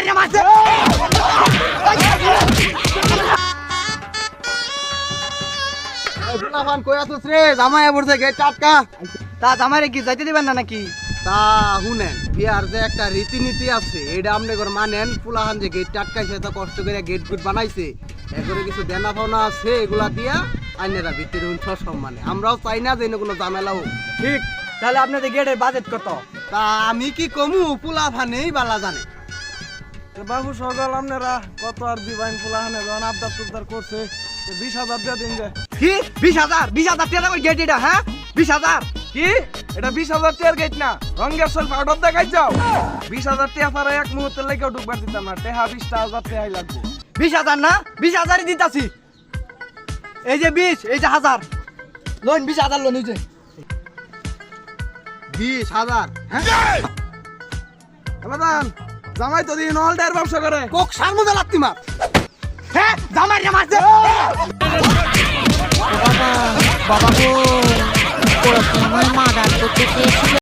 জামাইরে মারছে। ফুলাফান কই আছিস রে? জামাই পড়ছে গেট টাটকা। তা জামাইরে কি যাইতে দিবেন না নাকি? তা শুনেন, বিয়ার যে একটা রীতিনীতি আছে এটা আপনি করে মানেন। ফুলাহান যে গেট টাটকাইছে, এত কষ্ট করে গেট গুট বানাইছে, এরপরে কিছু দেনা পাওনা আছে, এগুলা দিয়া আইনেরা ভিতরে সম্মানে। আমরাও চাই না যে কোনো ঝামেলা হোক। ঠিক, তাহলে আপনাদের গেটের বাজেট কত? তা আমি কি কমু, ফুলাফানেই বালা জানে। বাবু সকাল আপনারা কত আর দিবাইন ফুলাহানে যখন আবদার তুবদার করছে 20,000 দিয়ে দিন যে। কি 20,000? 20,000 টাকা করে গেট এটা? হ্যাঁ 20,000? কি এটা 20,000 টাকার গেট না, রঙের সল পাউডার দেখাই যাও। 20,000 টাকা পারে এক মুহূর্তের লেগেও ঢুকবার দিতাম না। টেহা 20,000 টাকাই লাগবে। 20,000 না? 20,000ই দিতাছি। এই যে 20, এই যে 1000 লোন, 20,000 লোন। এই যে 20,000? হ্যাঁ এবার জামাই তো দিন অলটার ব্যবসা করে। কোক সার মধ্যে লাগতি মার। হ্যাঁ জামাইরে মারছে। বাবা গো, ওরা তোমার মার্ডার করতে চেয়েছিল।